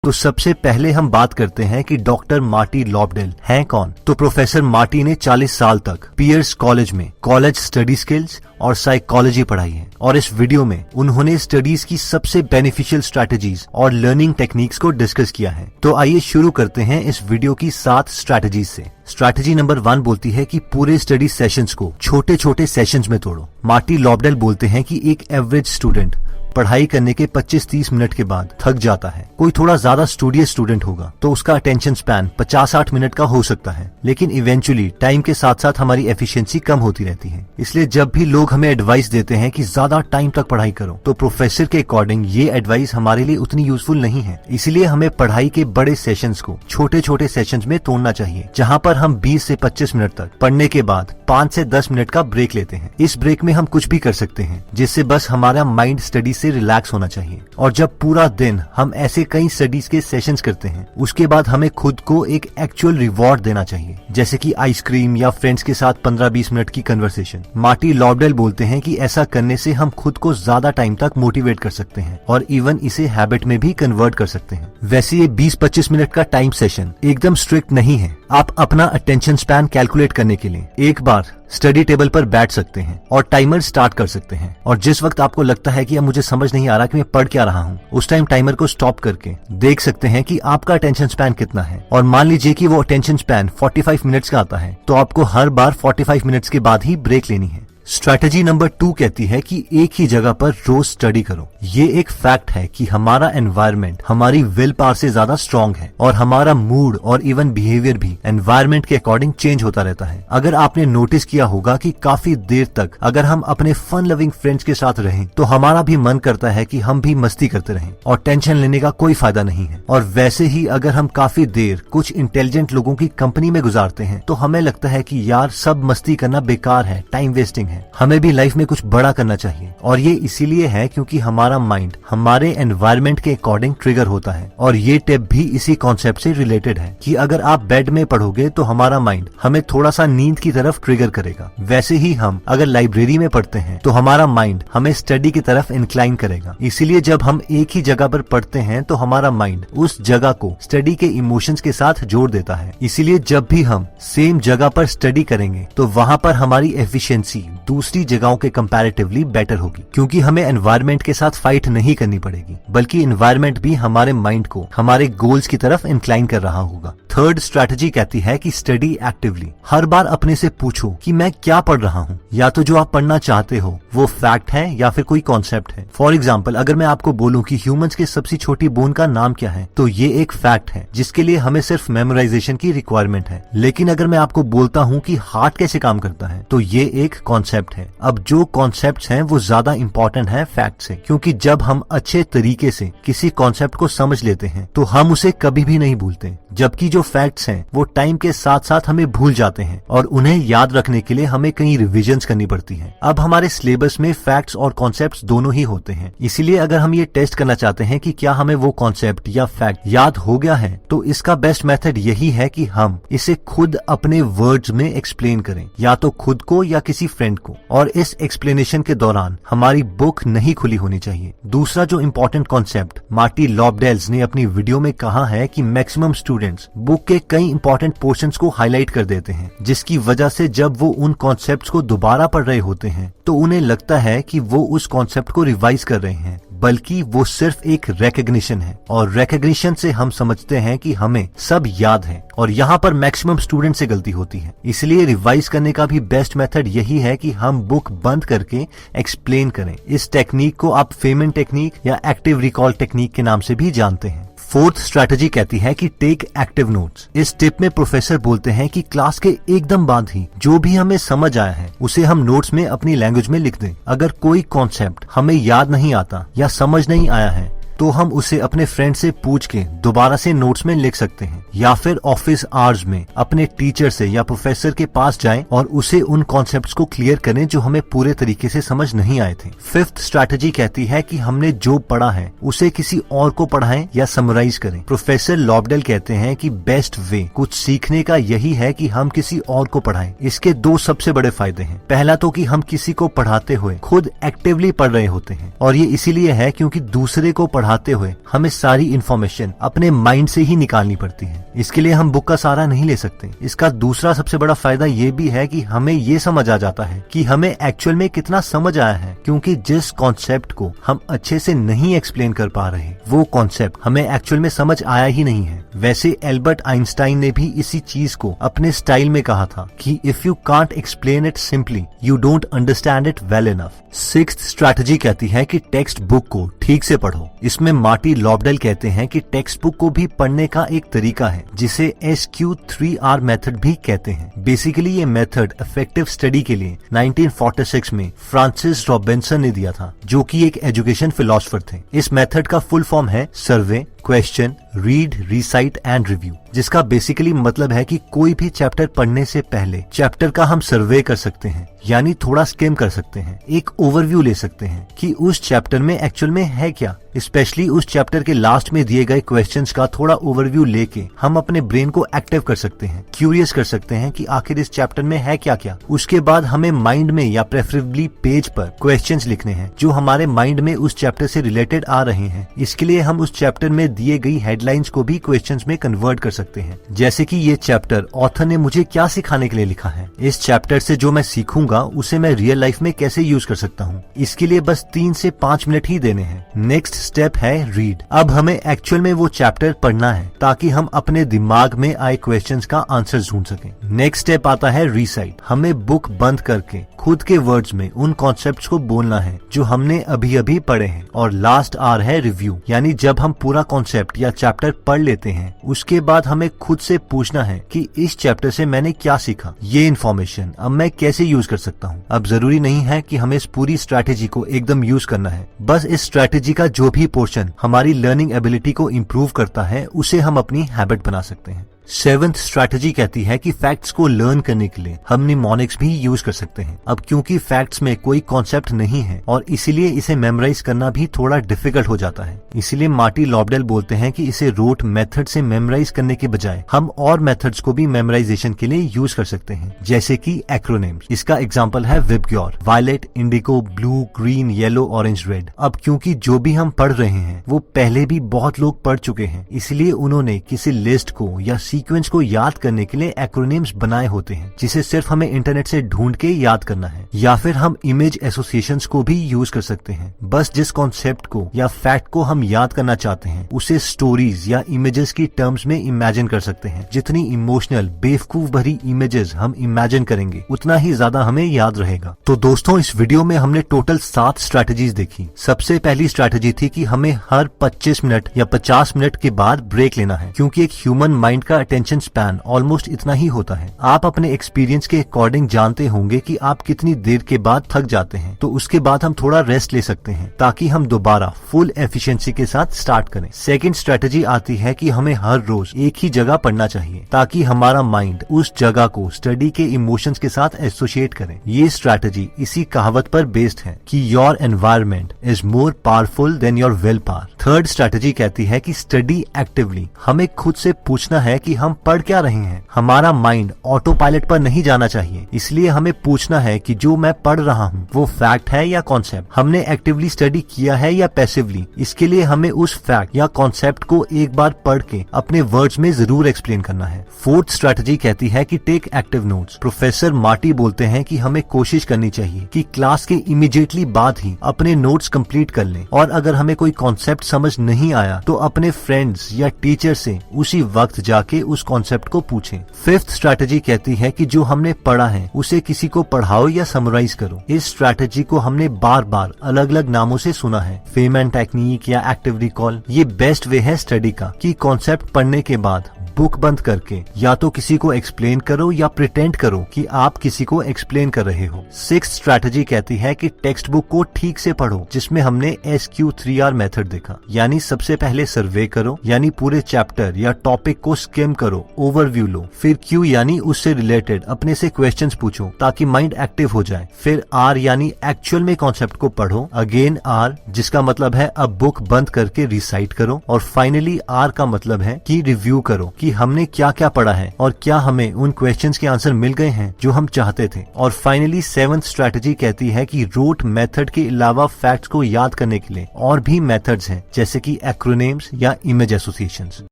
तो सबसे पहले हम बात करते हैं कि डॉक्टर मार्टी लॉबडेल हैं कौन। तो प्रोफेसर मार्टी ने 40 साल तक पियर्स कॉलेज में कॉलेज स्टडी स्किल्स और साइकोलॉजी पढ़ाई है और इस वीडियो में उन्होंने स्टडीज की सबसे बेनिफिशियल स्ट्रैटेजीज और लर्निंग टेक्निक्स को डिस्कस किया है। तो आइए शुरू करते हैं इस वीडियो की 7 स्ट्रैटेजीज से। स्ट्रैटेजी नंबर 1 बोलती है कि पूरे स्टडी सेशंस को छोटे छोटे सेशंस में तोड़ो। मार्टी लॉबडेल बोलते हैं कि एक एवरेज स्टूडेंट पढ़ाई करने के 25-30 मिनट के बाद थक जाता है। कोई थोड़ा ज्यादा स्टूडियस स्टूडेंट होगा तो उसका अटेंशन स्पैन 50-60 मिनट का हो सकता है, लेकिन इवेंचुअली टाइम के साथ साथ हमारी एफिशिएंसी कम होती रहती है। इसलिए जब भी लोग हमें एडवाइस देते हैं कि ज्यादा टाइम तक पढ़ाई करो, तो प्रोफेसर के अकॉर्डिंग ये एडवाइस हमारे लिए उतनी यूजफुल नहीं है। इसलिए हमें पढ़ाई के बड़े सेशंस को छोटे छोटे सेशंस में तोड़ना चाहिए, जहाँ पर हम 20 से 25 मिनट तक पढ़ने के बाद 5 से 10 मिनट का ब्रेक लेते हैं। इस ब्रेक में हम कुछ भी कर सकते हैं, जिससे बस हमारा माइंड स्टडी से रिलैक्स होना चाहिए। और जब पूरा दिन हम ऐसे कई स्टडीज के सेशंस करते हैं, उसके बाद हमें खुद को एक एक्चुअल रिवॉर्ड देना चाहिए, जैसे कि आइसक्रीम या फ्रेंड्स के साथ 15-20 मिनट की कन्वर्सेशन। मार्टी लॉबडेल बोलते हैं कि ऐसा करने से हम खुद को ज्यादा टाइम तक मोटिवेट कर सकते हैं और इवन इसे हैबिट में भी कन्वर्ट कर सकते हैं। वैसे ये 20-25 मिनट का टाइम सेशन एकदम स्ट्रिक्ट नहीं है। आप अपना अटेंशन स्पैन कैलकुलेट करने के लिए एक बार स्टडी टेबल पर बैठ सकते हैं और टाइमर स्टार्ट कर सकते हैं। और जिस वक्त आपको लगता है कि अब मुझे समझ नहीं आ रहा कि मैं पढ़ क्या रहा हूँ, उस टाइम टाइमर को स्टॉप करके देख सकते हैं कि आपका अटेंशन स्पैन कितना है। और मान लीजिए कि वो अटेंशन स्पैन 45 मिनट्स का आता है, तो आपको हर बार 45 मिनट्स के बाद ही ब्रेक लेनी है। स्ट्रैटेजी नंबर 2 कहती है कि एक ही जगह पर रोज स्टडी करो। ये एक फैक्ट है कि हमारा एनवायरनमेंट हमारी विल पावर से ज्यादा स्ट्रांग है और हमारा मूड और इवन बिहेवियर भी एनवायरनमेंट के अकॉर्डिंग चेंज होता रहता है। अगर आपने नोटिस किया होगा कि काफी देर तक अगर हम अपने फन लविंग फ्रेंड्स के साथ रहें, तो हमारा भी मन करता है कि हम भी मस्ती करते रहें और टेंशन लेने का कोई फायदा नहीं है। और वैसे ही अगर हम काफी देर कुछ इंटेलिजेंट लोगों की कंपनी में गुजारते हैं, तो हमें लगता है कि यार सब मस्ती करना बेकार है, टाइम वेस्टिंग है, हमें भी लाइफ में कुछ बड़ा करना चाहिए। और ये इसीलिए है क्योंकि हमारा माइंड हमारे एनवायरनमेंट के अकॉर्डिंग ट्रिगर होता है। और ये टिप भी इसी कॉन्सेप्ट से रिलेटेड है कि अगर आप बेड में पढ़ोगे तो हमारा माइंड हमें थोड़ा सा नींद की तरफ ट्रिगर करेगा। वैसे ही हम अगर लाइब्रेरी में पढ़ते हैं तो हमारा माइंड हमें स्टडी की तरफ इंक्लाइन करेगा। इसीलिए जब हम एक ही जगह पर पढ़ते हैं तो हमारा माइंड उस जगह को स्टडी के इमोशंस के साथ जोड़ देता है। इसीलिए जब भी हम सेम जगह पर स्टडी करेंगे तो वहाँ पर हमारी एफिशिएंसी दूसरी जगहों के कंपैरेटिवली बेटर होगी, क्योंकि हमें एनवायरनमेंट के साथ फाइट नहीं करनी पड़ेगी, बल्कि एनवायरनमेंट भी हमारे माइंड को हमारे गोल्स की तरफ इंक्लाइन कर रहा होगा। थर्ड स्ट्रैटेजी कहती है कि स्टडी एक्टिवली। हर बार अपने से पूछो कि मैं क्या पढ़ रहा हूँ। या तो जो आप पढ़ना चाहते हो वो फैक्ट है या फिर कोई कॉन्सेप्ट है। फॉर एग्जाम्पल, अगर मैं आपको बोलूँ कि ह्यूमंस की सबसे छोटी बोन का नाम क्या है, तो ये एक फैक्ट है जिसके लिए हमें सिर्फ मेमोराइजेशन की रिक्वायरमेंट है। लेकिन अगर मैं आपको बोलता हूँ कि हार्ट कैसे काम करता है, तो ये एक कॉन्सेप्ट है। अब जो कॉन्सेप्ट्स हैं वो ज्यादा इंपॉर्टेंट है फैक्ट से, क्योंकि जब हम अच्छे तरीके से किसी कॉन्सेप्ट को समझ लेते हैं तो हम उसे कभी भी नहीं भूलते, जबकि जो फैक्ट्स हैं वो टाइम के साथ साथ हमें भूल जाते हैं और उन्हें याद रखने के लिए हमें कई रिविजन्स करनी पड़ती हैं। अब हमारे सिलेबस में फैक्ट्स और कॉन्सेप्ट्स दोनों ही होते हैं। इसीलिए अगर हम ये टेस्ट करना चाहते हैं कि क्या हमें वो कॉन्सेप्ट या फैक्ट याद हो गया है, तो इसका बेस्ट मेथड यही है कि हम इसे खुद अपने वर्ड्स में एक्सप्लेन करें, या तो खुद को या किसी फ्रेंड को। और इस एक्सप्लेनेशन के दौरान हमारी बुक नहीं खुली होनी चाहिए। दूसरा जो इम्पोर्टेंट कॉन्सेप्ट मार्टी लॉबडेल्स ने अपनी वीडियो में कहा है कि मैक्सिमम स्टूडेंट्स बुक के कई इंपॉर्टेंट पोर्शंस को हाईलाइट कर देते हैं, जिसकी वजह से जब वो उन कॉन्सेप्ट्स को दोबारा पढ़ रहे होते हैं तो उन्हें लगता है कि वो उस कॉन्सेप्ट को रिवाइज कर रहे हैं, बल्कि वो सिर्फ एक रिकॉग्निशन है। और रिकॉग्निशन से हम समझते हैं कि हमें सब याद है, और यहाँ पर मैक्सिमम स्टूडेंट से गलती होती है। इसलिए रिवाइज करने का भी बेस्ट मेथड यही है कि हम बुक बंद करके एक्सप्लेन करें। इस टेक्निक को आप फेमेंट टेक्निक या एक्टिव रिकॉल टेक्निक के नाम से भी जानते हैं। फोर्थ स्ट्रैटेजी कहती है कि टेक एक्टिव नोट्स। इस टिप में प्रोफेसर बोलते हैं कि क्लास के एकदम बाद ही जो भी हमें समझ आया है उसे हम नोट्स में अपनी लैंग्वेज में लिख दें। अगर कोई कॉन्सेप्ट हमें याद नहीं आता या समझ नहीं आया है तो हम उसे अपने फ्रेंड से पूछ के दोबारा से नोट्स में लिख सकते हैं, या फिर ऑफिस आवर्स में अपने टीचर से या प्रोफेसर के पास जाएं और उसे उन कॉन्सेप्ट्स को क्लियर करें जो हमें पूरे तरीके से समझ नहीं आए थे। फिफ्थ स्ट्रैटेजी कहती है कि हमने जो पढ़ा है उसे किसी और को पढ़ाएं या समराइज करें। प्रोफेसर लॉबडेल कहते हैं कि बेस्ट वे कुछ सीखने का यही है कि हम किसी और को पढ़ाएं। इसके 2 सबसे बड़े फायदे हैं। पहला तो कि हम किसी को पढ़ाते हुए खुद एक्टिवली पढ़ रहे होते हैं, और ये इसीलिए है क्योंकि दूसरे को पढ़ा पढ़ाते हुए हमें सारी इन्फॉर्मेशन अपने माइंड से ही निकालनी पड़ती है। इसके लिए हम बुक का सहारा नहीं ले सकते। इसका दूसरा सबसे बड़ा फायदा ये भी है कि हमें ये समझ आ जाता है कि हमें एक्चुअल में कितना समझ आया है, क्योंकि जिस कॉन्सेप्ट को हम अच्छे से नहीं एक्सप्लेन कर पा रहे वो कॉन्सेप्ट हमें एक्चुअल में समझ आया ही नहीं है। वैसे एल्बर्ट आइंस्टाइन ने भी इसी चीज को अपने स्टाइल में कहा था कि if you can't explain it simply you don't understand it well enough. Sixth strategy कहती है कि टेक्स्ट बुक को ठीक से पढ़ो। इसमें मार्टी लॉबडेल कहते हैं कि टेक्स्ट बुक को भी पढ़ने का एक तरीका है जिसे SQ3R मेथड भी कहते हैं। बेसिकली ये मेथड इफेक्टिव स्टडी के लिए 1946 में फ्रांसिस रॉबिन्सन ने दिया था, जो कि एक एजुकेशन फिलोसोफर थे। इस मेथड का फुल फॉर्म है survey, question, read, recite and review, जिसका बेसिकली मतलब है कि कोई भी चैप्टर पढ़ने से पहले चैप्टर का हम सर्वे कर सकते हैं, यानी थोड़ा स्किम कर सकते हैं, एक ओवरव्यू ले सकते हैं कि उस चैप्टर में एक्चुअल में है क्या। स्पेशली उस चैप्टर के लास्ट में दिए गए क्वेश्चंस का थोड़ा ओवरव्यू लेके हम अपने ब्रेन को एक्टिव कर सकते हैं, क्यूरियस कर सकते हैं कि आखिर इस चैप्टर में है क्या क्या। उसके बाद हमें माइंड में या प्रेफरेबली पेज पर क्वेश्चंस लिखने हैं जो हमारे माइंड में उस चैप्टर से रिलेटेड आ रहे हैं। इसके लिए हम उस चैप्टर में दिए गई हेडलाइंस को भी क्वेश्चंस में कन्वर्ट कर सकते हैं, जैसे कि ये चैप्टर ऑथर ने मुझे क्या सिखाने के लिए लिखा है, इस चैप्टर से जो मैं सीखूंगा उसे मैं रियल लाइफ में कैसे यूज कर सकता हूँ। इसके लिए बस 3 से 5 मिनट ही देने हैं। नेक्स्ट स्टेप है रीड। अब हमें एक्चुअल में वो चैप्टर पढ़ना है ताकि हम अपने दिमाग में आए क्वेश्चंस का आंसर ढूंढ सकें। नेक्स्ट स्टेप आता है रिसाइट। हमें बुक बंद करके खुद के वर्ड्स में उन कॉन्सेप्ट्स को बोलना है जो हमने अभी अभी पढ़े हैं। और लास्ट आर है रिव्यू, यानी जब हम पूरा कॉन्सेप्ट या चैप्टर पढ़ लेते हैं उसके बाद हमें खुद से पूछना है कि इस चैप्टर से मैंने क्या सीखा, ये इन्फॉर्मेशन अब मैं कैसे यूज कर सकता हूँ। अब जरूरी नहीं है कि हमें इस पूरी स्ट्रैटेजी को एकदम यूज करना है, बस इस स्ट्रैटेजी का जो भी पोर्शन हमारी लर्निंग एबिलिटी को इम्प्रूव करता है उसे हम अपनी हैबिट बना सकते हैं। 7th स्ट्रैटेजी कहती है कि फैक्ट्स को लर्न करने के लिए हम निमोनिक्स भी यूज कर सकते हैं। अब क्योंकि फैक्ट्स में कोई कॉन्सेप्ट नहीं है और इसीलिए इसे मेमोराइज करना भी थोड़ा डिफिकल्ट हो जाता है, इसीलिए मार्टी लॉबडेल बोलते हैं कि इसे रोट मेथड से मेमोराइज करने के बजाय हम और मेथड्स को भी मेमोराइजेशन के लिए यूज कर सकते हैं, जैसे कि एक्रोनिम्स। इसका एग्जाम्पल है VIBGYOR, violet, indigo, blue, green, yellow, orange, red. अब क्योंकि जो भी हम पढ़ रहे हैं वो पहले भी बहुत लोग पढ़ चुके हैं, इसलिए उन्होंने किसी लिस्ट को या सीक्वेंस को याद करने के लिए एक्रोनिम्स बनाए होते हैं, जिसे सिर्फ हमें इंटरनेट से ढूंढ के याद करना है। या फिर हम इमेज एसोसिएशंस को भी यूज कर सकते हैं। बस जिस कॉन्सेप्ट को या फैक्ट को हम याद करना चाहते हैं उसे स्टोरीज या इमेजेस की टर्म्स में इमेजिन कर सकते हैं। जितनी इमोशनल बेवकूफ भरी इमेजेस हम इमेजिन करेंगे उतना ही ज्यादा हमें याद रहेगा। तो दोस्तों, इस वीडियो में हमने टोटल 7 स्ट्रैटेजीज देखी। सबसे पहली स्ट्रैटेजी थी कि हमें हर 25 मिनट या 50 मिनट के बाद ब्रेक लेना है, क्योंकि एक ह्यूमन माइंड का अटेंशन स्पैन ऑलमोस्ट इतना ही होता है। आप अपने एक्सपीरियंस के अकॉर्डिंग जानते होंगे कि आप कितनी देर के बाद थक जाते हैं, तो उसके बाद हम थोड़ा रेस्ट ले सकते हैं ताकि हम दोबारा फुल एफिशिएंसी के साथ स्टार्ट करें। सेकंड स्ट्रेटेजी आती है कि हमें हर रोज एक ही जगह पढ़ना चाहिए ताकि हमारा माइंड उस जगह को स्टडी के इमोशंस के साथ एसोसिएट करे। ये स्ट्रेटेजी इसी कहावत पर बेस्ड है कि your environment is more powerful than your will power. Third strategy कहती है कि स्टडी एक्टिवली। हमें खुद से पूछना है कि हम पढ़ क्या रहे हैं। हमारा माइंड ऑटो पायलट पर नहीं जाना चाहिए, इसलिए हमें पूछना है कि जो मैं पढ़ रहा हूँ वो फैक्ट है या कॉन्सेप्ट। हमने एक्टिवली स्टडी किया है या पैसिवली। इसके लिए हमें उस फैक्ट या कॉन्सेप्ट को एक बार पढ़ के अपने वर्ड्स में जरूर एक्सप्लेन करना है। फोर्थ स्ट्रेटेजी कहती है कि take active notes. Professor Marty बोलते हैं कि हमें कोशिश करनी चाहिए कि क्लास के इमीडिएटली बाद ही अपने नोट्स कंप्लीट कर लें, और अगर हमें कोई कॉन्सेप्ट समझ नहीं आया तो अपने फ्रेंड्स या टीचर से उसी वक्त जाके उस कॉन्सेप्ट को पूछें। फिफ्थ स्ट्रैटेजी कहती है कि जो हमने पढ़ा है उसे किसी को पढ़ाओ या समराइज करो। इस स्ट्रैटेजी को हमने बार बार अलग अलग नामों से सुना है, फेमैन टेक्निक या एक्टिव रिकॉल। ये बेस्ट वे है स्टडी का कि कॉन्सेप्ट पढ़ने के बाद बुक बंद करके या तो किसी को एक्सप्लेन करो या प्रिटेंड करो कि आप किसी को एक्सप्लेन कर रहे हो। सिक्स्थ स्ट्रैटेजी कहती है कि टेक्स्ट बुक को ठीक से पढ़ो, जिसमें हमने SQ3R मेथड देखा। यानी सबसे पहले सर्वे करो, यानी पूरे चैप्टर या टॉपिक को स्किम करो, ओवरव्यू लो। फिर Q यानी उससे रिलेटेड अपने से क्वेश्चंस पूछो ताकि माइंड एक्टिव हो जाए। फिर R यानी एक्चुअल में कॉन्सेप्ट को पढ़ो। अगेन R, जिसका मतलब है अब बुक बंद करके रिसाइट करो। और फाइनली R का मतलब है कि रिव्यू करो कि कि हमने क्या क्या पढ़ा है और क्या हमें उन क्वेश्चंस के आंसर मिल गए हैं जो हम चाहते थे। और फाइनली 7th स्ट्रैटेजी कहती है कि रूट मेथड के अलावा फैक्ट्स को याद करने के लिए और भी मेथड्स हैं, जैसे कि एक्रोनिम्स या इमेज एसोसिएशंस।